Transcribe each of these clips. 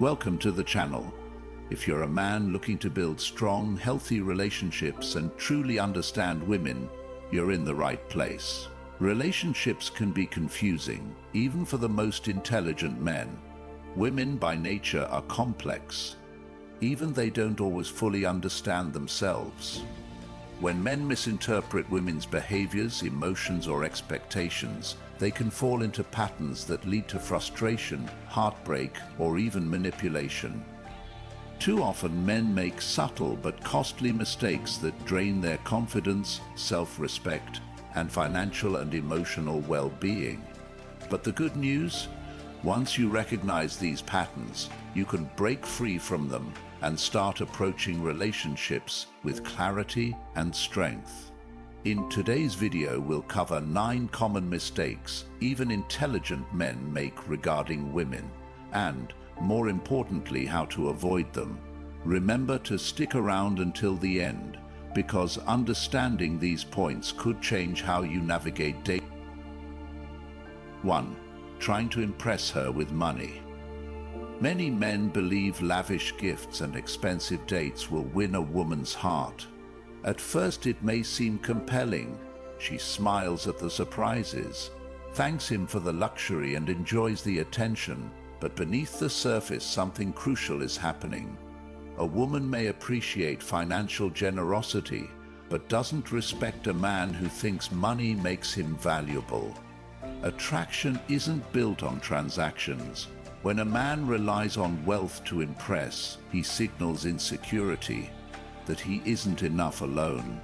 Welcome to the channel. If you're a man looking to build strong, healthy relationships and truly understand women, you're in the right place. Relationships can be confusing, even for the most intelligent men. Women by nature are complex. Even they don't always fully understand themselves. When men misinterpret women's behaviors, emotions, or expectations, they can fall into patterns that lead to frustration, heartbreak, or even manipulation. Too often, men make subtle but costly mistakes that drain their confidence, self-respect, and financial and emotional well-being. But the good news? Once you recognize these patterns, you can break free from them and start approaching relationships with clarity and strength. In today's video, we'll cover 9 common mistakes even intelligent men make regarding women, and, more importantly, how to avoid them. Remember to stick around until the end, because understanding these points could change how you navigate dating. 1. Trying to impress her with money. Many men believe lavish gifts and expensive dates will win a woman's heart. At first it may seem compelling. She smiles at the surprises, thanks him for the luxury and enjoys the attention, but beneath the surface something crucial is happening. A woman may appreciate financial generosity, but doesn't respect a man who thinks money makes him valuable. Attraction isn't built on transactions. When a man relies on wealth to impress, he signals insecurity, that he isn't enough alone.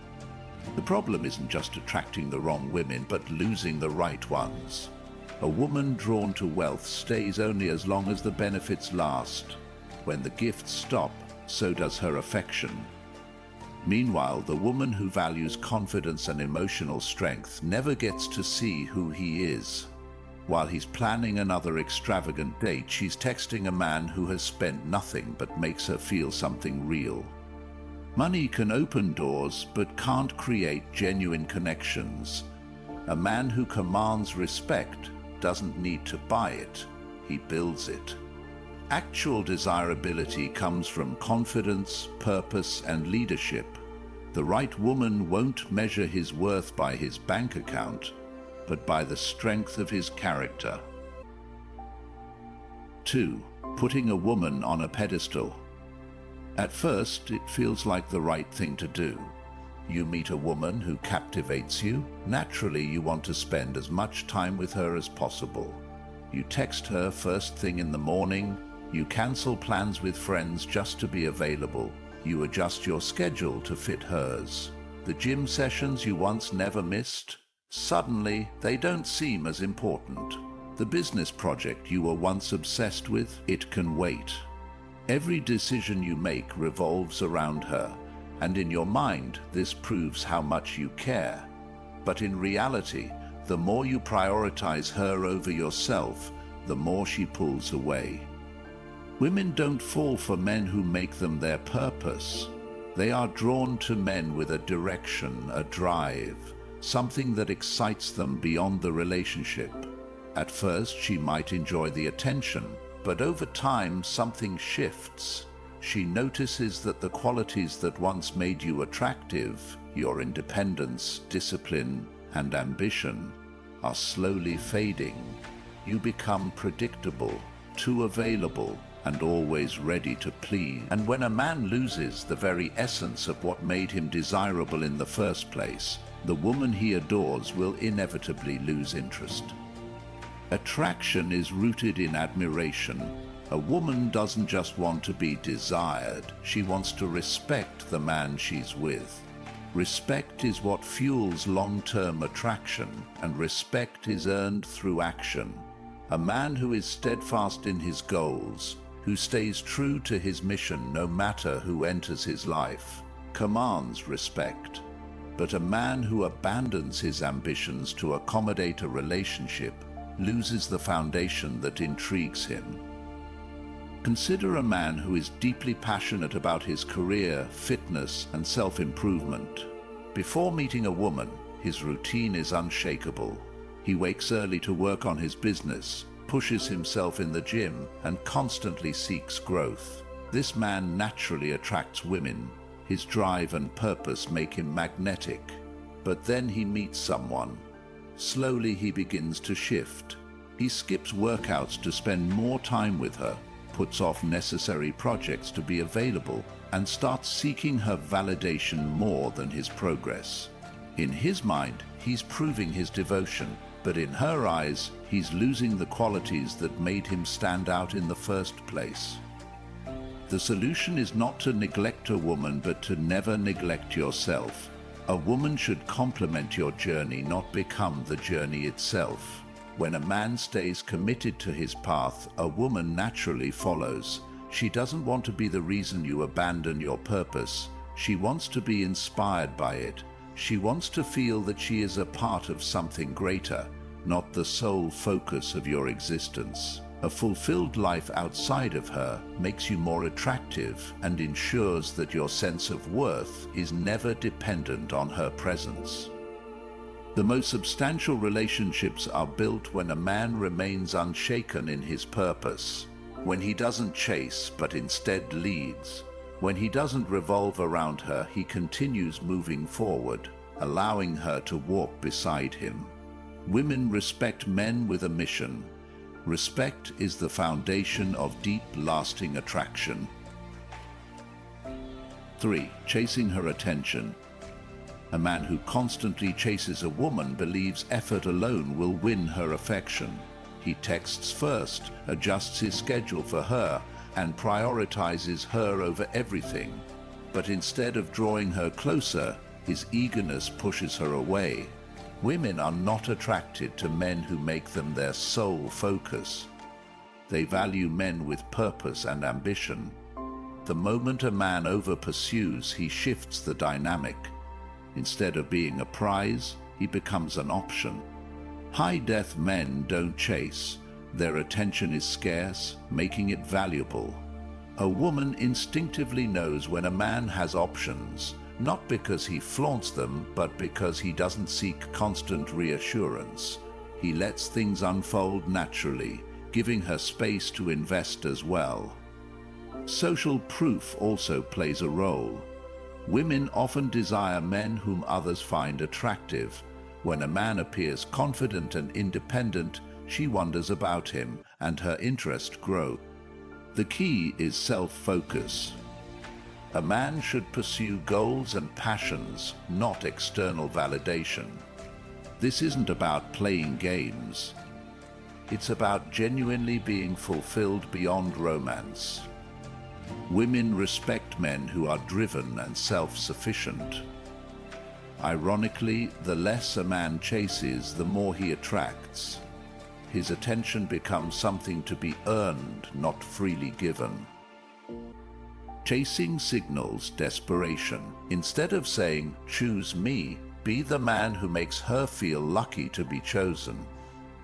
The problem isn't just attracting the wrong women, but losing the right ones. A woman drawn to wealth stays only as long as the benefits last. When the gifts stop, so does her affection. Meanwhile, the woman who values confidence and emotional strength never gets to see who he is. While he's planning another extravagant date, she's texting a man who has spent nothing but makes her feel something real. Money can open doors, but can't create genuine connections. A man who commands respect doesn't need to buy it, he builds it. Actual desirability comes from confidence, purpose, and leadership. The right woman won't measure his worth by his bank account, but by the strength of his character. 2. Putting a woman on a pedestal. At first, it feels like the right thing to do. You meet a woman who captivates you. Naturally, you want to spend as much time with her as possible. You text her first thing in the morning. You cancel plans with friends just to be available. You adjust your schedule to fit hers. The gym sessions you once never missed, suddenly, they don't seem as important. The business project you were once obsessed with, it can wait. Every decision you make revolves around her, and in your mind, this proves how much you care. But in reality, the more you prioritize her over yourself, the more she pulls away. Women don't fall for men who make them their purpose. They are drawn to men with a direction, a drive, something that excites them beyond the relationship. At first, she might enjoy the attention, but over time, something shifts. She notices that the qualities that once made you attractive, your independence, discipline, and ambition, are slowly fading. You become predictable, too available, and always ready to please. And when a man loses the very essence of what made him desirable in the first place, the woman he adores will inevitably lose interest. Attraction is rooted in admiration. A woman doesn't just want to be desired, she wants to respect the man she's with. Respect is what fuels long-term attraction, and respect is earned through action. A man who is steadfast in his goals, who stays true to his mission no matter who enters his life, commands respect. But a man who abandons his ambitions to accommodate a relationship loses the foundation that intrigues him. Consider a man who is deeply passionate about his career, fitness, and self-improvement. Before meeting a woman, his routine is unshakable. He wakes early to work on his business, pushes himself in the gym, and constantly seeks growth. This man naturally attracts women. His drive and purpose make him magnetic. But then he meets someone. Slowly he begins to shift. He skips workouts to spend more time with her, puts off necessary projects to be available, and starts seeking her validation more than his progress. In his mind, he's proving his devotion, but in her eyes, he's losing the qualities that made him stand out in the first place. The solution is not to neglect a woman, but to never neglect yourself. A woman should complement your journey, not become the journey itself. When a man stays committed to his path, a woman naturally follows. She doesn't want to be the reason you abandon your purpose. She wants to be inspired by it. She wants to feel that she is a part of something greater, not the sole focus of your existence. A fulfilled life outside of her makes you more attractive and ensures that your sense of worth is never dependent on her presence. The most substantial relationships are built when a man remains unshaken in his purpose, when he doesn't chase but instead leads. When he doesn't revolve around her, he continues moving forward, allowing her to walk beside him. Women respect men with a mission. Respect is the foundation of deep, lasting attraction. 3. Chasing her attention. A man who constantly chases a woman believes effort alone will win her affection. He texts first, adjusts his schedule for her, and prioritizes her over everything. But instead of drawing her closer, his eagerness pushes her away. Women are not attracted to men who make them their sole focus. They value men with purpose and ambition. The moment a man over-pursues, he shifts the dynamic. Instead of being a prize, he becomes an option. High-def men don't chase. Their attention is scarce, making it valuable. A woman instinctively knows when a man has options, not because he flaunts them, but because he doesn't seek constant reassurance. He lets things unfold naturally, giving her space to invest as well. Social proof also plays a role. Women often desire men whom others find attractive. When a man appears confident and independent, she wonders about him, and her interest grows. The key is self-focus. A man should pursue goals and passions, not external validation. This isn't about playing games. It's about genuinely being fulfilled beyond romance. Women respect men who are driven and self-sufficient. Ironically, the less a man chases, the more he attracts. His attention becomes something to be earned, not freely given. Chasing signals desperation. Instead of saying, "Choose me," be the man who makes her feel lucky to be chosen.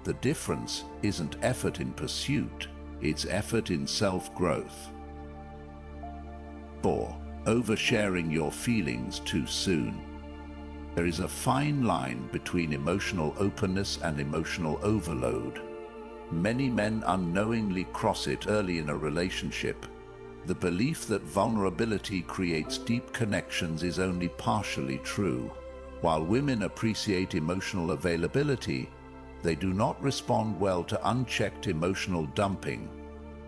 The difference isn't effort in pursuit, it's effort in self-growth. 4. Oversharing your feelings too soon. There is a fine line between emotional openness and emotional overload. Many men unknowingly cross it early in a relationship. The belief that vulnerability creates deep connections is only partially true. While women appreciate emotional availability, they do not respond well to unchecked emotional dumping.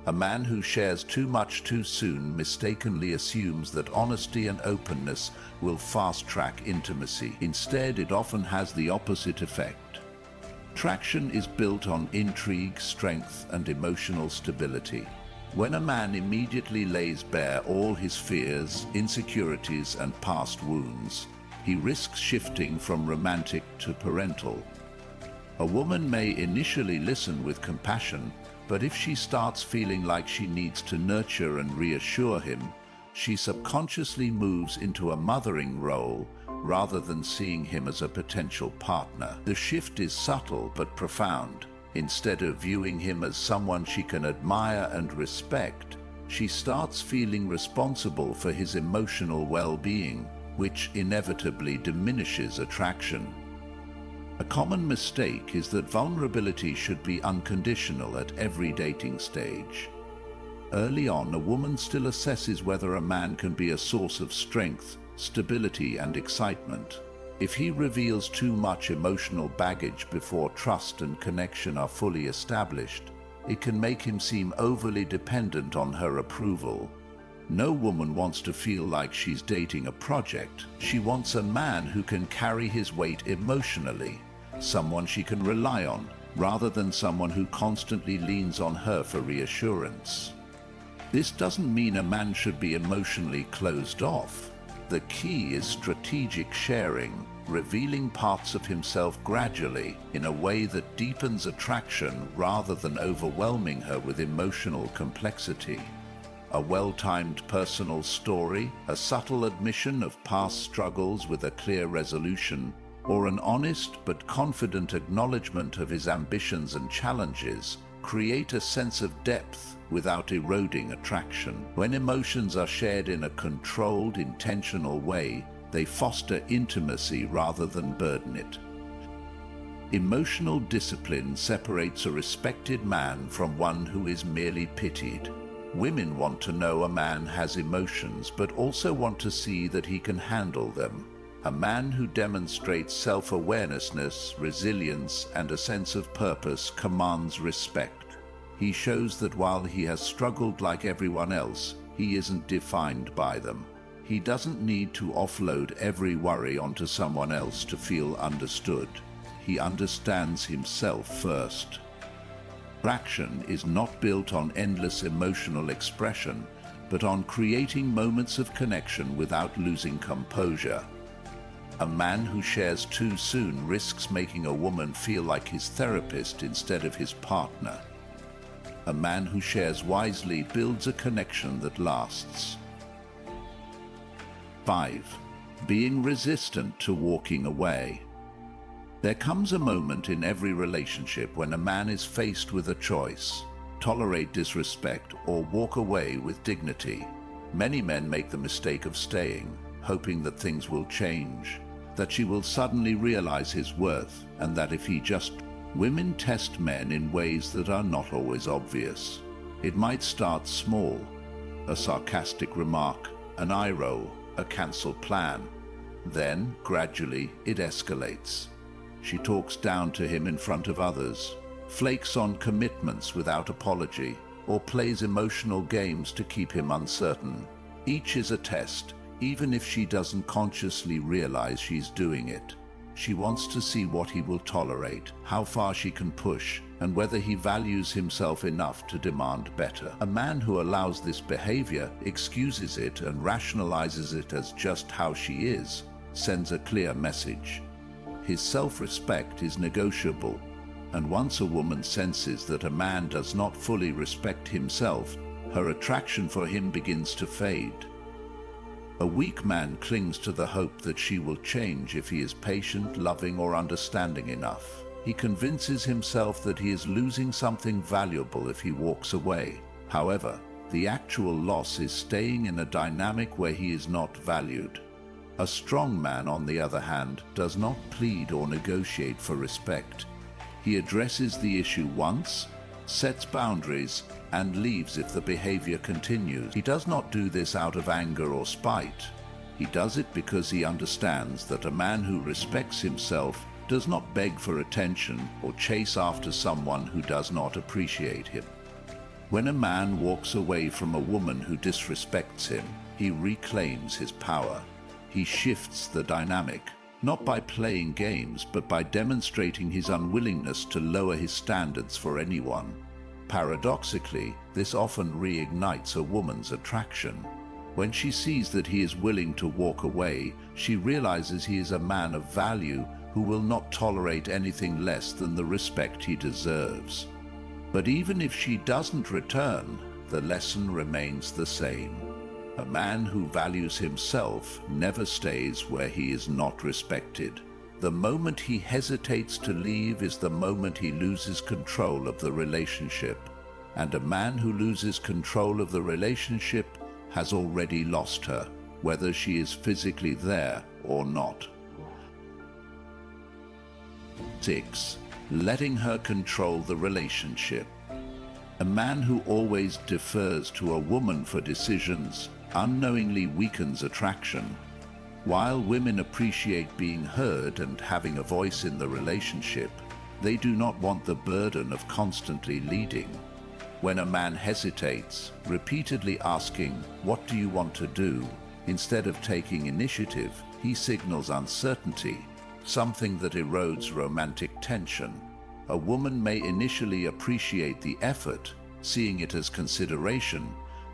A man who shares too much too soon mistakenly assumes that honesty and openness will fast-track intimacy. Instead, it often has the opposite effect. Traction is built on intrigue, strength, and emotional stability. When a man immediately lays bare all his fears, insecurities, and past wounds, he risks shifting from romantic to parental. A woman may initially listen with compassion, but if she starts feeling like she needs to nurture and reassure him, she subconsciously moves into a mothering role rather than seeing him as a potential partner. The shift is subtle but profound. Instead of viewing him as someone she can admire and respect, she starts feeling responsible for his emotional well-being, which inevitably diminishes attraction. A common mistake is that vulnerability should be unconditional at every dating stage. Early on, a woman still assesses whether a man can be a source of strength, stability, and excitement. If he reveals too much emotional baggage before trust and connection are fully established, it can make him seem overly dependent on her approval. No woman wants to feel like she's dating a project. She wants a man who can carry his weight emotionally, someone she can rely on, rather than someone who constantly leans on her for reassurance. This doesn't mean a man should be emotionally closed off. The key is strategic sharing, revealing parts of himself gradually in a way that deepens attraction rather than overwhelming her with emotional complexity. A well-timed personal story, a subtle admission of past struggles with a clear resolution, or an honest but confident acknowledgement of his ambitions and challenges create a sense of depth without eroding attraction. When emotions are shared in a controlled, intentional way, they foster intimacy rather than burden it. Emotional discipline separates a respected man from one who is merely pitied. Women want to know a man has emotions, but also want to see that he can handle them. A man who demonstrates self-awareness, resilience, and a sense of purpose commands respect. He shows that while he has struggled like everyone else, he isn't defined by them. He doesn't need to offload every worry onto someone else to feel understood. He understands himself first. Attraction is not built on endless emotional expression, but on creating moments of connection without losing composure. A man who shares too soon risks making a woman feel like his therapist instead of his partner. A man who shares wisely builds a connection that lasts. 5. Being resistant to walking away. There comes a moment in every relationship when a man is faced with a choice: tolerate disrespect or walk away with dignity. Many men make the mistake of staying, hoping that things will change, that she will suddenly realize his worth, and that if he just... Women test men in ways that are not always obvious. It might start small: a sarcastic remark, an eye roll, a cancelled plan. Then, gradually, it escalates. She talks down to him in front of others, flakes on commitments without apology, or plays emotional games to keep him uncertain. Each is a test, even if she doesn't consciously realize she's doing it. She wants to see what he will tolerate, how far she can push, and whether he values himself enough to demand better. A man who allows this behavior, excuses it, and rationalizes it as just how she is, sends a clear message. His self-respect is negotiable, and once a woman senses that a man does not fully respect himself, her attraction for him begins to fade. A weak man clings to the hope that she will change if he is patient, loving, or understanding enough. He convinces himself that he is losing something valuable if he walks away. However, the actual loss is staying in a dynamic where he is not valued. A strong man, on the other hand, does not plead or negotiate for respect. He addresses the issue once, sets boundaries, and leaves if the behavior continues. He does not do this out of anger or spite. He does it because he understands that a man who respects himself does not beg for attention or chase after someone who does not appreciate him. When a man walks away from a woman who disrespects him, he reclaims his power. He shifts the dynamic, not by playing games, but by demonstrating his unwillingness to lower his standards for anyone. Paradoxically, this often reignites a woman's attraction. When she sees that he is willing to walk away, she realizes he is a man of value who will not tolerate anything less than the respect he deserves. But even if she doesn't return, the lesson remains the same. A man who values himself never stays where he is not respected. The moment he hesitates to leave is the moment he loses control of the relationship. And a man who loses control of the relationship has already lost her, whether she is physically there or not. 6. Letting her control the relationship. A man who always defers to a woman for decisions unknowingly weakens attraction. While women appreciate being heard and having a voice in the relationship, they do not want the burden of constantly leading. When a man hesitates, repeatedly asking, "What do you want to do?" instead of taking initiative, he signals uncertainty, something that erodes romantic tension. A woman may initially appreciate the effort, seeing it as consideration,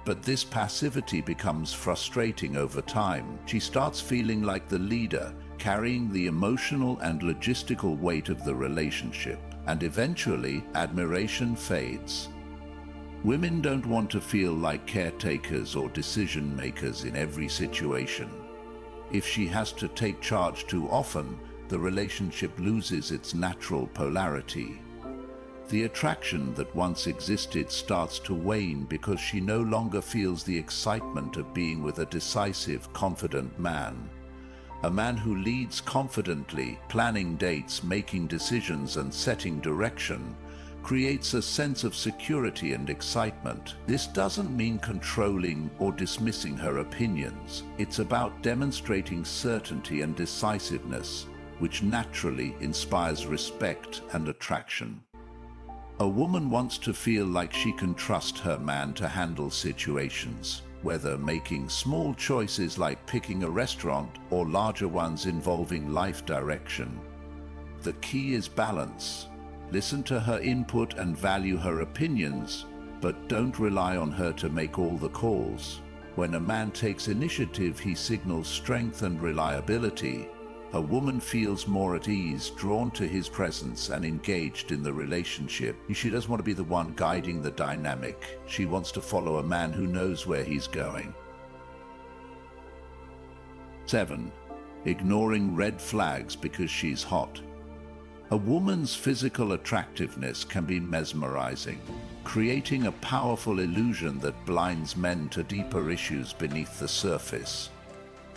but this passivity becomes frustrating over time. She starts feeling like the leader, carrying the emotional and logistical weight of the relationship, and eventually admiration fades. Women don't want to feel like caretakers or decision makers in every situation. If she has to take charge too often, the relationship loses its natural polarity. The attraction that once existed starts to wane because she no longer feels the excitement of being with a decisive, confident man. A man who leads confidently, planning dates, making decisions, and setting direction, creates a sense of security and excitement. This doesn't mean controlling or dismissing her opinions. It's about demonstrating certainty and decisiveness, which naturally inspires respect and attraction. A woman wants to feel like she can trust her man to handle situations, whether making small choices like picking a restaurant or larger ones involving life direction. The key is balance. Listen to her input and value her opinions, but don't rely on her to make all the calls. When a man takes initiative, he signals strength and reliability. A woman feels more at ease, drawn to his presence and engaged in the relationship. She doesn't want to be the one guiding the dynamic. She wants to follow a man who knows where he's going. 7. Ignoring red flags because she's hot. A woman's physical attractiveness can be mesmerizing, creating a powerful illusion that blinds men to deeper issues beneath the surface.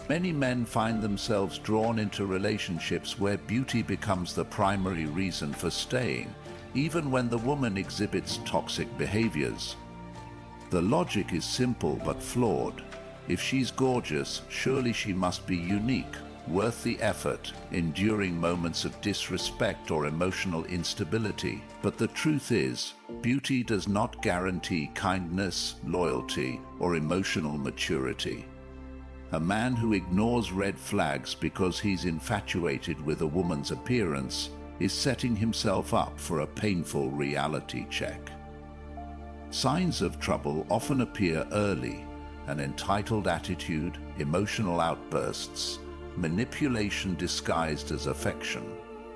Many men find themselves drawn into relationships where beauty becomes the primary reason for staying, even when the woman exhibits toxic behaviors. The logic is simple but flawed. If she's gorgeous, surely she must be unique, worth the effort, enduring moments of disrespect or emotional instability. But the truth is, beauty does not guarantee kindness, loyalty, or emotional maturity. A man who ignores red flags because he's infatuated with a woman's appearance is setting himself up for a painful reality check. Signs of trouble often appear early: an entitled attitude, emotional outbursts, manipulation disguised as affection,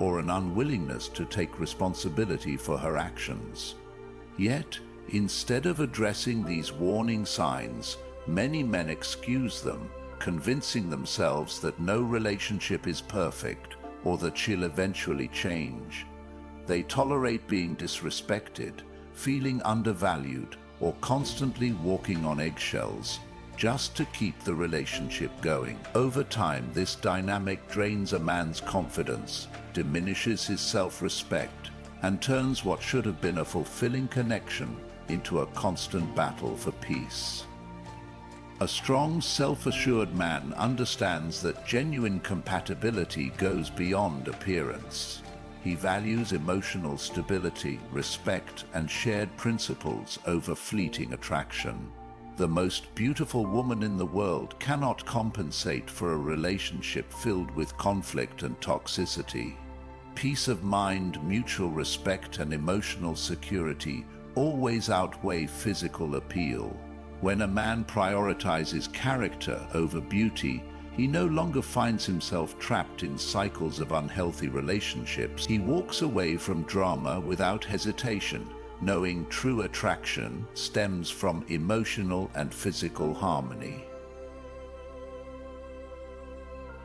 or an unwillingness to take responsibility for her actions. Yet, instead of addressing these warning signs, many men excuse them, convincing themselves that no relationship is perfect or that she'll eventually change. They tolerate being disrespected, feeling undervalued, or constantly walking on eggshells, just to keep the relationship going. Over time, this dynamic drains a man's confidence, diminishes his self-respect, and turns what should have been a fulfilling connection into a constant battle for peace. A strong, self-assured man understands that genuine compatibility goes beyond appearance. He values emotional stability, respect, and shared principles over fleeting attraction. The most beautiful woman in the world cannot compensate for a relationship filled with conflict and toxicity. Peace of mind, mutual respect, and emotional security always outweigh physical appeal. When a man prioritizes character over beauty, he no longer finds himself trapped in cycles of unhealthy relationships. He walks away from drama without hesitation, knowing true attraction stems from emotional and physical harmony.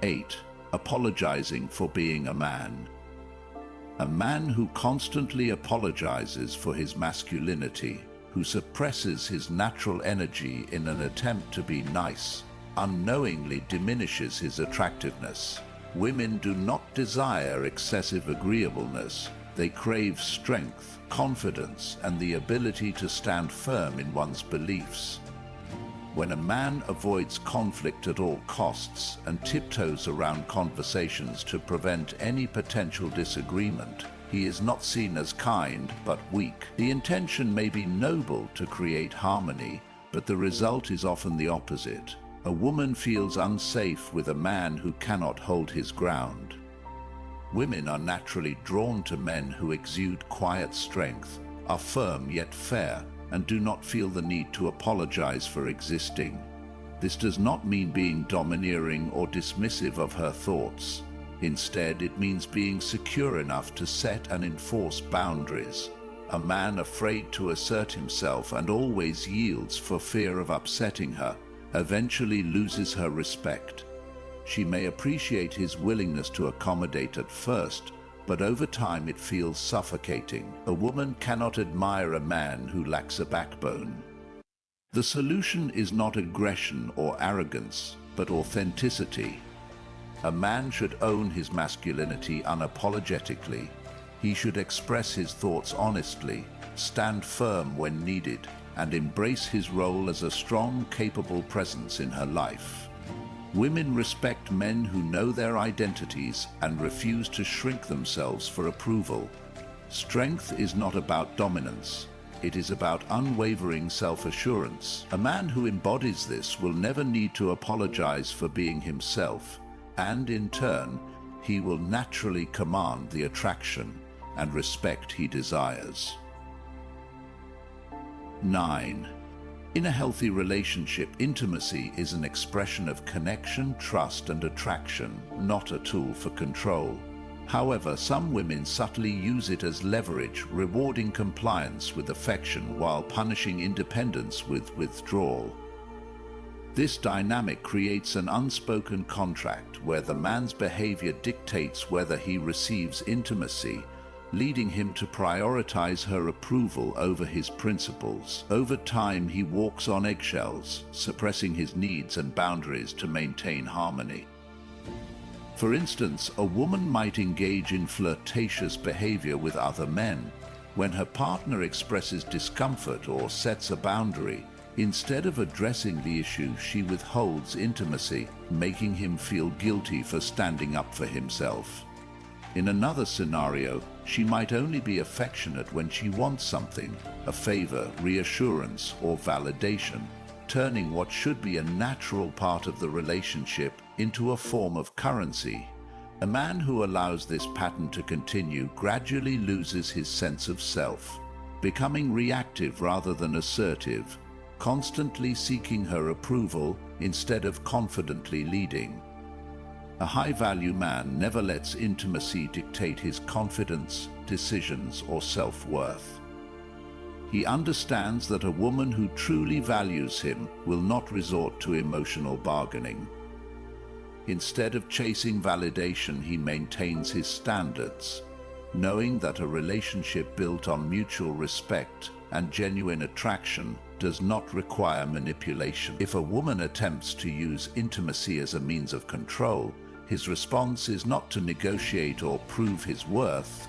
8. Apologizing for being a man. A man who constantly apologizes for his masculinity, who suppresses his natural energy in an attempt to be nice, unknowingly diminishes his attractiveness. Women do not desire excessive agreeableness. They crave strength, confidence, and the ability to stand firm in one's beliefs. When a man avoids conflict at all costs and tiptoes around conversations to prevent any potential disagreement, he is not seen as kind, but weak. The intention may be noble to create harmony, but the result is often the opposite. A woman feels unsafe with a man who cannot hold his ground. Women are naturally drawn to men who exude quiet strength, are firm yet fair, and do not feel the need to apologize for existing. This does not mean being domineering or dismissive of her thoughts. Instead, it means being secure enough to set and enforce boundaries. A man afraid to assert himself and always yields for fear of upsetting her eventually loses her respect. She may appreciate his willingness to accommodate at first, but over time it feels suffocating. A woman cannot admire a man who lacks a backbone. The solution is not aggression or arrogance, but authenticity. A man should own his masculinity unapologetically. He should express his thoughts honestly, stand firm when needed, and embrace his role as a strong, capable presence in her life. Women respect men who know their identities and refuse to shrink themselves for approval. Strength is not about dominance. It is about unwavering self-assurance. A man who embodies this will never need to apologize for being himself, and in turn, he will naturally command the attraction and respect he desires. 9. In a healthy relationship, intimacy is an expression of connection, trust, and attraction, not a tool for control. However, some women subtly use it as leverage, rewarding compliance with affection while punishing independence with withdrawal. This dynamic creates an unspoken contract where the man's behavior dictates whether he receives intimacy, leading him to prioritize her approval over his principles. Over time, he walks on eggshells, suppressing his needs and boundaries to maintain harmony. For instance, a woman might engage in flirtatious behavior with other men. When her partner expresses discomfort or sets a boundary, instead of addressing the issue, she withholds intimacy, making him feel guilty for standing up for himself. In another scenario, she might only be affectionate when she wants something, a favor, reassurance, or validation, turning what should be a natural part of the relationship into a form of currency. A man who allows this pattern to continue gradually loses his sense of self, becoming reactive rather than assertive, constantly seeking her approval instead of confidently leading. A high-value man never lets intimacy dictate his confidence, decisions, or self-worth. He understands that a woman who truly values him will not resort to emotional bargaining. Instead of chasing validation, he maintains his standards, knowing that a relationship built on mutual respect and genuine attraction does not require manipulation. If a woman attempts to use intimacy as a means of control, his response is not to negotiate or prove his worth.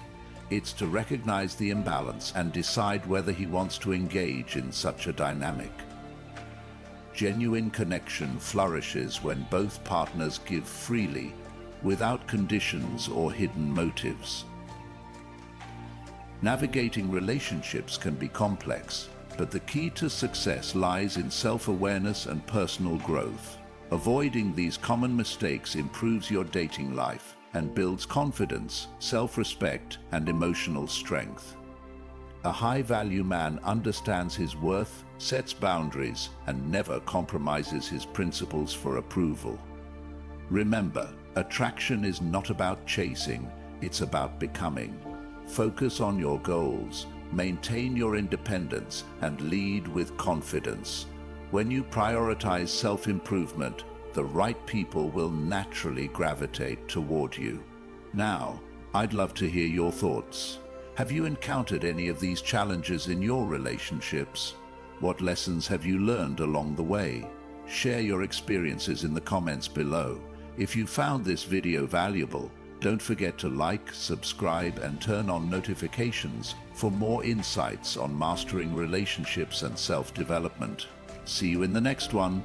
It's to recognize the imbalance and decide whether he wants to engage in such a dynamic. Genuine connection flourishes when both partners give freely, without conditions or hidden motives. Navigating relationships can be complex, but the key to success lies in self-awareness and personal growth. Avoiding these common mistakes improves your dating life and builds confidence, self-respect, and emotional strength. A high-value man understands his worth, sets boundaries, and never compromises his principles for approval. Remember, attraction is not about chasing, it's about becoming. Focus on your goals, maintain your independence, and lead with confidence. When you prioritize self-improvement, the right people will naturally gravitate toward you. Now, I'd love to hear your thoughts. Have you encountered any of these challenges in your relationships? What lessons have you learned along the way? Share your experiences in the comments below. If you found this video valuable, don't forget to like, subscribe, and turn on notifications for more insights on mastering relationships and self-development. See you in the next one.